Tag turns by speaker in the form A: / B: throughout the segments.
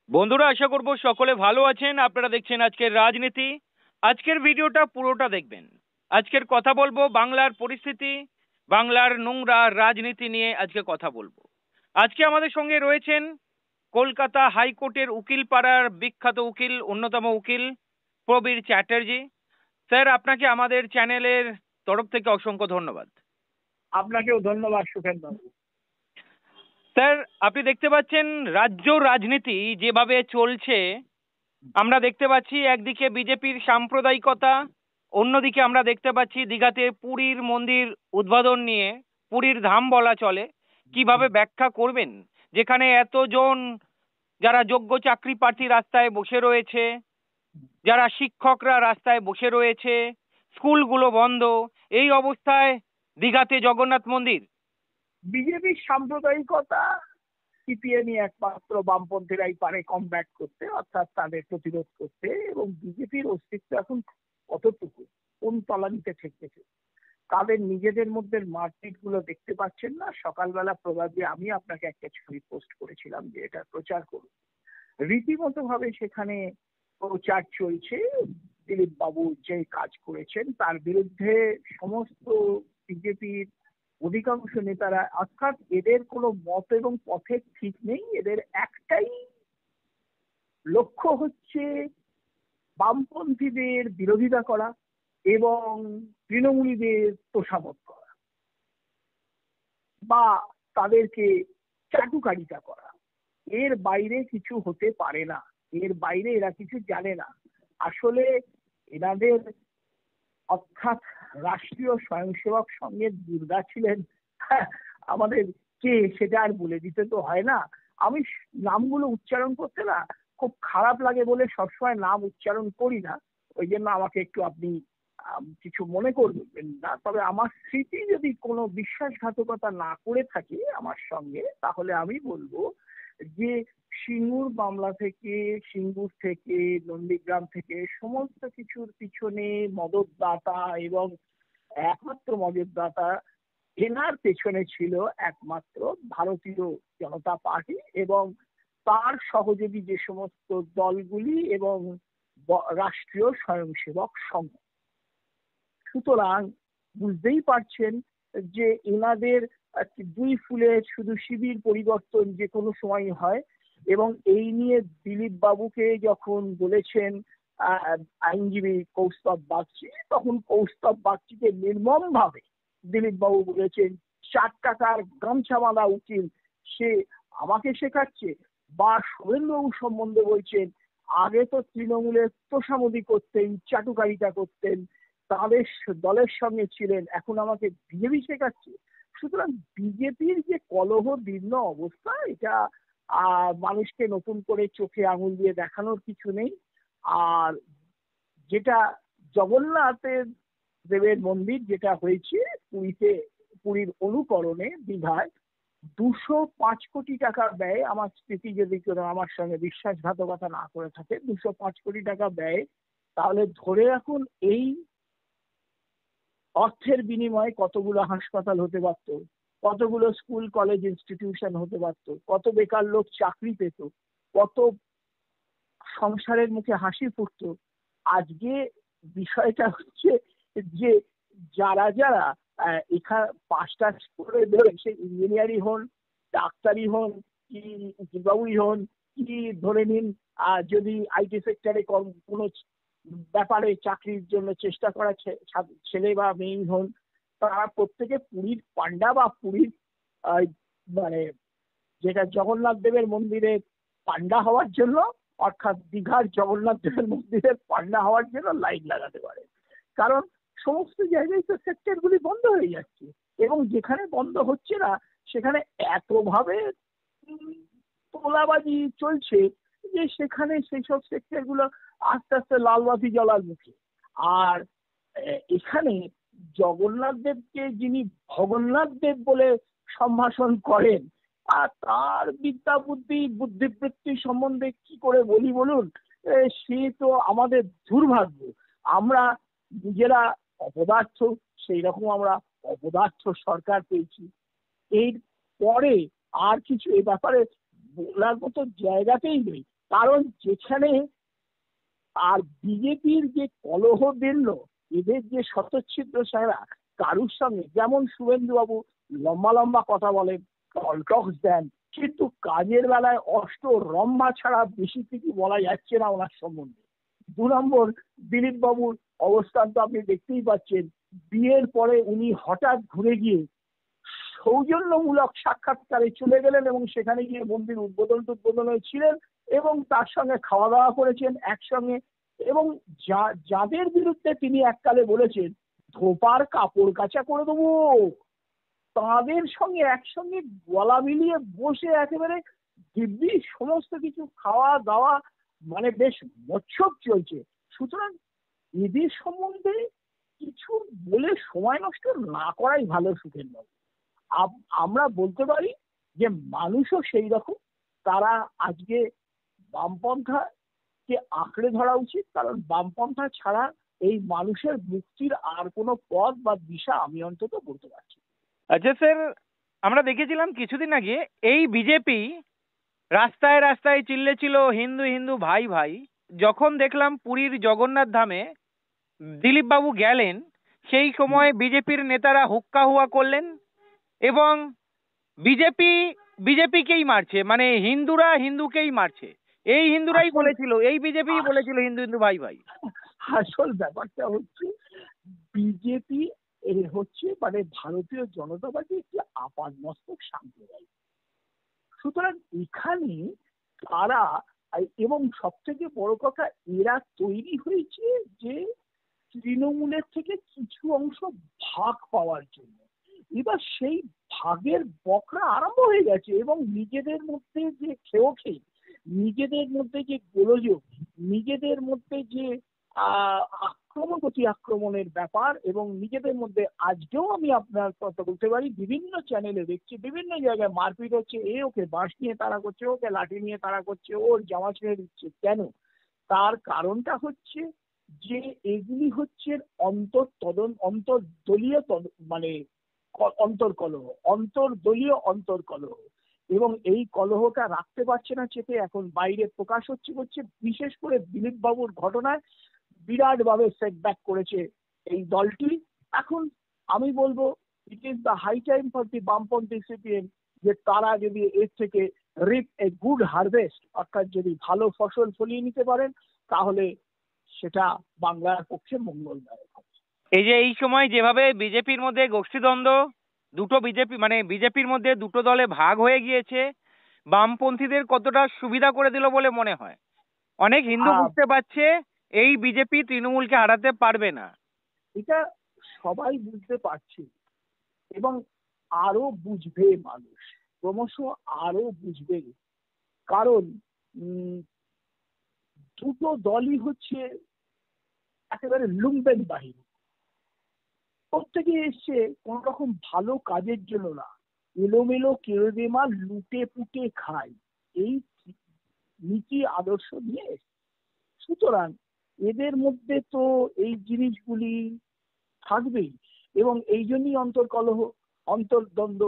A: বন্ধুরা, আশা করব সকলে ভালো আছেন। আপনারা দেখছেন আজকের রাজনীতি। আজকের ভিডিওটা পুরোটা দেখবেন। আজকের কথা বলবো বাংলার পরিস্থিতি, বাংলার নোংরা রাজনীতি নিয়ে আজকে কথা বলবো। আজকে আমাদের সঙ্গে রয়েছেন কলকাতা হাইকোর্টের উকিল পাড়ার বিখ্যাত উকিল, অন্যতম উকিল প্রবীর চ্যাটার্জি। স্যার, আপনাকে আমাদের চ্যানেলের তরফ থেকে অসংখ্য ধন্যবাদ।
B: আপনাকেও ধন্যবাদ সুখেন বাবু।
A: স্যার, আপনি দেখতে পাচ্ছেন রাজ্য রাজনীতি যেভাবে চলছে, আমরা দেখতে পাচ্ছি একদিকে বিজেপির সাম্প্রদায়িকতা, অন্যদিকে আমরা দেখতে পাচ্ছি দীঘাতে পুরীর মন্দির উদ্বোধন নিয়ে, পুরীর ধাম বলা চলে। কিভাবে ব্যাখ্যা করবেন যেখানে এতজন যারা যোগ্য চাকরি প্রার্থী রাস্তায় বসে রয়েছে, যারা শিক্ষকরা রাস্তায় বসে রয়েছে, স্কুলগুলো বন্ধ, এই অবস্থায় দীঘাতে জগন্নাথ মন্দির?
B: বিজেপির সাম্প্রদায়িকতা সিপিএমই একমাত্র বামপন্থীরাই পারে কমব্যাট করতে, অর্থাৎ তাদের প্রতিরোধ করতে। এবং বিজেপির অস্তিত্ব এখন কতটুকু, কোন তলানিতে ঠেকেছে, তাদের নিজেদের মধ্যে মারপিট গুলো দেখতে পাচ্ছেন না? সকালবেলা প্রবাদী আমি আপনাকে একটা ছবি পোস্ট করেছিলাম যে এটা প্রচার করুন। রীতিমতো ভাবে সেখানে প্রচার চলছে। দিলীপ বাবু যে কাজ করেছেন তার বিরুদ্ধে সমস্ত বিজেপির অধিকাংশ নেতারা, অর্থাৎ এদের কোনো মত এবং পথের ঠিক নেই। এদের একটাই লক্ষ্য হচ্ছে বামপন্থীদের বিরোধিতা করা এবং তৃণমূলীদের তোষামোদ করা বা তাদেরকে চাটুকারিতা করা। এর বাইরে কিছু হতে পারে না, এর বাইরে এরা কিছু জানে না। আসলে এনাদের, অর্থাৎ রাষ্ট্রীয় স্বয়ংসেবক সংঘের দুর্গা ছিলেন আমাদের কে, সেটা আর বলে দিতে তো হয় না। আমি নামগুলো উচ্চারণ করতে না খুব খারাপ লাগে বলে সবসময় নাম উচ্চারণ করি না। ওই জন্য আমাকে একটু আপনি কিছু মনে করবেন না। তবে আমার স্মৃতি যদি কোনো বিশ্বাসঘাতকতা না করে থাকে আমার সঙ্গে, তাহলে আমি বলবো যে সিঙ্গুর মামলা থেকে, সিঙ্গুর থেকে, নন্দীগ্রাম থেকে সমস্ত কিছুর পিছনে মদতদাতা এবং একমাত্র মদতদাতা, এনার পেছনে ছিল একমাত্র ভারতীয় জনতা পার্টি এবং তার সহযোগী যে সমস্ত দলগুলি এবং রাষ্ট্রীয় স্বয়ংসেবক সংঘ। সুতরাং বুঝতেই পারছেন যে এনাদের দুই ফুলে শুধু শিবির পরিবর্তন যে কোনো সময় হয়। এবং এই নিয়ে দিলীপ বাবুকে যখন বলেছেন আইনজীবী কৌস্তব বাগচি, তখন কৌস্তব বাগচিকে নির্মম ভাবে দিলীপ বাবু বলেছেন 4 টাকার গামছা বাঁধা উকিল সে আমাকে শেখাচ্ছে। বা শুভেন্দুবাবু সম্বন্ধে বলছেন আগে তো তৃণমূলের তোষামোদি করতেন, চাটুকারিতা করতেন, তাদের দলের সঙ্গে ছিলেন, এখন আমাকে বিজেপি শেখাচ্ছে। সুতরাং বিজেপির যে কলহ দীর্ণ অবস্থা, এটা মানুষকে নতুন করে চোখে আঙুল দিয়ে দেখানোর কিছু নেই। আর যেটা জগন্নাথের দেবের মন্দির যেটা হয়েছে পুরীতে, পুরীর অনুকরণে দীঘায় 205 কোটি টাকা ব্যয়, আমার স্মৃতি যদি কেউ আমার সঙ্গে বিশ্বাসঘাতকতা না করে থাকে, 205 কোটি টাকা ব্যয়, তাহলে ধরে রাখুন এই অর্থের বিনিময়ে কতগুলো হাসপাতাল হতে পারত, কতগুলো স্কুল কলেজ ইনস্টিটিউশন হতে পারত, কত বেকার লোক চাকরি পেত, কত সংসারের মুখে হাসি ফুটতো। আজকে বিষয়টা হচ্ছে যে যারা যারা এখানে পাঁচটা করে ধরে, সে ইঞ্জিনিয়ারই হন, ডাক্তারই হন, কি উকিলবাবুই হন, কি ধরে নিন যদি আইটি সেক্টরে কোনো ব্যাপারে চাকরির জন্য চেষ্টা করা ছেলে বা মেয়ে হন, তারা প্রত্যেকে পুরীর পান্ডা বা পুরীর মানে যেটা জগন্নাথ দেবের মন্দিরের পান্ডা হওয়ার জন্য, অর্থাৎ দীঘার জগন্নাথ দেবের মন্দিরের পান্ডা হওয়ার জন্য লাইন লাগাতে পারে। কারণ সমস্ত জায়গায় তো সেক্টরগুলি বন্ধ হয়ে যাচ্ছে এবং যেখানে বন্ধ হচ্ছে না সেখানে এতভাবে তোলাবাজি চলছে যে সেখানে সেই সব সেক্টরগুলো আস্তে আস্তে লালবাতি জ্বলার মুখে। আর এখানে জগন্নাথ দেবকে যিনি ভগন্নাথ দেব বলে সম্ভাষণ করেন, আর তার বিদ্যা বুদ্ধি বুদ্ধিবৃত্তি সম্বন্ধে কি করে বলি বলুন? সে তো আমাদের দুর্ভাগ্য। আমরা নিজেরা অপদার্থ, সেই রকম আমরা অপদার্থ সরকার পেয়েছি। এর পরে আর কিছু এ ব্যাপারে বলার মতো জায়গাতেই নেই। কারণ যেখানে আর বিজেপির যে কলহ বেরলো, এদের যে শতচ্ছিদ্র সারা কারুর সঙ্গে, যেমন শুভেন্দু বাবু লম্বা লম্বা কথা বলেন, টক্স দেন, কিন্তু কাজের বেলায় অষ্ট রম্ভা ছাড়া বেশি কিছু বলা যাচ্ছে না ওনার সম্বন্ধে। 2 নম্বর, দিলীপ বাবুর অবস্থান তো আপনি দেখতেই পাচ্ছেন। বিয়ের পরে উনি হঠাৎ ঘুরে গিয়ে সৌজন্যমূলক সাক্ষাৎকারে চলে গেলেন এবং সেখানে গিয়ে মন্দির উদ্বোধন ছিলেন এবং তার সঙ্গে খাওয়া দাওয়া করেছেন একসঙ্গে। এবং যাদের বিরুদ্ধে তিনি এককালে বলেছেন ধোপার কাপড় কাচা করে দেবো, তাদের সঙ্গে একসঙ্গে গলা মিলিয়ে বসে একেবারে দিব্যি সমস্ত কিছু খাওয়া দাওয়া, মানে বেশ মৎসব চলছে। সুতরাং এদের সম্বন্ধে কিছু বলে সময় নষ্ট না করাই ভালো সুখেনবাবু। আমরা বলতে পারি যে মানুষও সেই রকম, তারা আজকে বামপন্থাকে আঁকড়ে ধরা উচিত, কারণ বামপন্থা ছাড়া এই মানুষের মুক্তির আর কোনো পথ বা দিশা আমি অন্তত বলতে পারছি।
A: আচ্ছা স্যার, আমরা দেখেছিলাম কিছুদিন আগে এই বিজেপি রাস্তায় রাস্তায় চিল্লেছিল হিন্দু হিন্দু ভাই ভাই। যখন দেখলাম পুরীর জগন্নাথ ধামে দিলীপ বাবু গেলেন, সেই সময় বিজেপির নেতারা হুক্কা হুয়া করলেন এবং বিজেপি বিজেপিকেই মারছে, মানে হিন্দুরা হিন্দুকেই মারছে। এই হিন্দুরাই বলেছিল, এই বিজেপি বলেছিল হিন্দু হিন্দু ভাই ভাই।
B: আসল ব্যাপারটা হচ্ছে বিজেপি হচ্ছে মানে ভারতীয় জনতা পার্টি একটি আপাদমস্তক সাম্প্রদায়িক। সুতরাং এখানে তারা, এবং সব থেকে বড় কথা, এরা তৈরি হয়েছে যে তৃণমূলের থেকে কিছু অংশ ভাগ পাওয়ার জন্য। এবার সেই ভাগের বকরা আরম্ভ হয়ে গেছে এবং নিজেদের মধ্যে যে খেয়ে নিজেদের মধ্যে যে গোলযোগ, নিজেদের মধ্যে যে আক্রমণের ব্যাপার, এবং নিজেদের মধ্যে আজকেও আমি আপনার কথা বলতে পারি বিভিন্ন চ্যানেলে দেখছি বিভিন্ন জায়গায় মারপিট হচ্ছে, ওকে বাঁশ নিয়ে তাড়া করছে, ওকে লাঠি নিয়ে তাড়া করছে, ওর জামা ছেড়ে দিচ্ছে। কেন? তার কারণটা হচ্ছে যে এগুলি হচ্ছে অন্তর্দলীয় মানে অন্তর্কলহ, অন্তর্দলীয় অন্তর্কলহ, এবং এই কলহটা রাখতে পারছে না চেপে এখন বাইরে প্রকাশ করছে। বিশেষ করে দিলীপ বাবুর ঘটনায় বিরাট ভাবে সেটব্যাক করেছে এই দলটি। এখন আমি বলবো it is the high time for the বামপন্থী সিপিএম যে তারা যদি এর থেকে রিপ এ গুড হারভেস্ট, অর্থাৎ যদি ভালো ফসল ফলিয়ে নিতে পারেন, তাহলে সেটা বাংলার পক্ষে মঙ্গলদায়ক হবে।
A: এই যে এই সময় যেভাবে বিজেপির মধ্যে গোষ্ঠীদ্বন্দ্ব, দুটো বিজেপি মানে বিজেপির মধ্যে দুটো দলে ভাগ হয়ে গিয়েছে, বামপন্থীদের কতটা সুবিধা করে দিল বলে মনে হয়? অনেক হিন্দু বুঝতে পারছে এই বিজেপি তৃণমূলকে হারাতে পারবে না।
B: এটা সবাই বুঝতে পারছে এবং আরো বুঝবে মানুষ, ক্রমশ আরো বুঝবে। কারণ দুটো দলই হচ্ছে একেবারে লুম্পেন বাহিনী। প্রত্যেকে এসছে কোন রকম ভালো কাজের জন্য না, এলোমেলো কেরোদেমা লুটে পুটে খায়, এই নীতি আদর্শ নিয়ে। সুতরাং এদের মধ্যে তো এই জিনিসগুলি থাকবেই এবং এই জন্যই অন্তর্কলহ, অন্তর্দ্বন্দ্ব,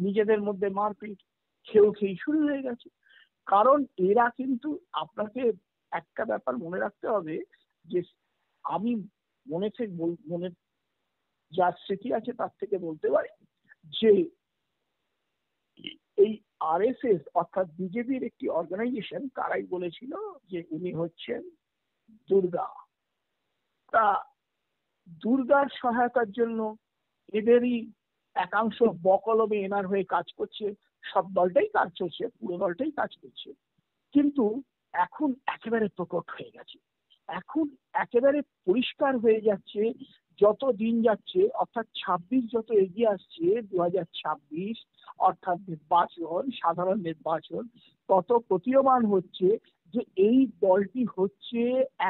B: নিজেদের মধ্যে মারপিট খেয়েই শুরু হয়ে গেছে। কারণ এরা কিন্তু, আপনাকে একটা ব্যাপার মনে রাখতে হবে যে আমি মনে যা স্মৃতি আছে তার থেকে বলতে পারি যে এই আরএসএস অর্থাৎ বিজেপির একটি অর্গানাইজেশন, তারাই বলেছিল যে উনি হচ্ছেন দুর্গা। তা দুর্গার সহায়তার জন্য এদেরই একাংশ বকলমে এনার হয়ে কাজ করছে। সব দলটাই কাজ করছে, পুরো দলটাই কাজ করছে, কিন্তু এখন একেবারে প্রকট হয়ে গেছে, এখন একেবারে পরিষ্কার হয়ে যাচ্ছে যত দিন যাচ্ছে, অর্থাৎ 26 যত এগিয়ে আসছে, 2026 অর্থাৎ নির্বাচন, সাধারণ নির্বাচন, তত প্রতীয়মান হচ্ছে যে এই দলটি হচ্ছে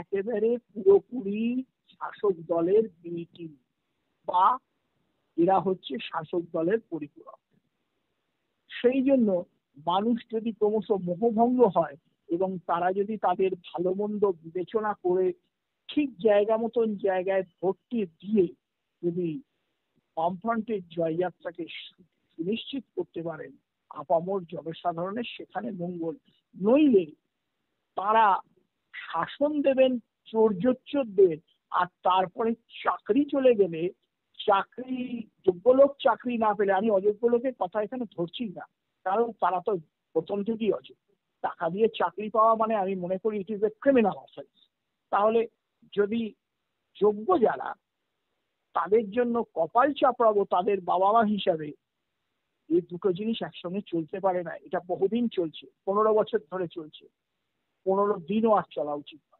B: একেবারে পুরোপুরি শাসক দলের বিটি, বা এরা হচ্ছে শাসক দলের পরিপূরক। সেই জন্য মানুষ যদি ক্রমশ মোহভঙ্গ হয় এবং তারা যদি তাদের ভালো মন্দ বিবেচনা করে ঠিক জায়গা মতন জায়গায় ভোটটি দিয়ে যদি বামফ্রন্টের জয়যাত্রাকে সুনিশ্চিত করতে পারেন, আপামর জনসাধারণের সেখানে মঙ্গল। নইলে তারা শাসন দেবেন চোরজোচ্চরদের, আর তারপরে চাকরি চলে গেলে চাকরি, যোগ্য লোক চাকরি না পেলে, আমি অযোগ্য লোকের কথা এখানে ধরছি না, কারণ তারা তো প্রথম থেকেই অযোগ্য, টাকা দিয়ে চাকরি পাওয়া মানে আমি মনে করি it is a criminal offence. তাহলে যদি যোগ্য যারা, তাদের জন্য কপাল চাপড়াবো তাদের বাবা মা হিসাবে, এই দুটো জিনিস একসঙ্গে চলতে পারে না। এটা বহুদিন চলছে, 15 বছর ধরে চলছে, 15 দিনও আর চলা উচিত না।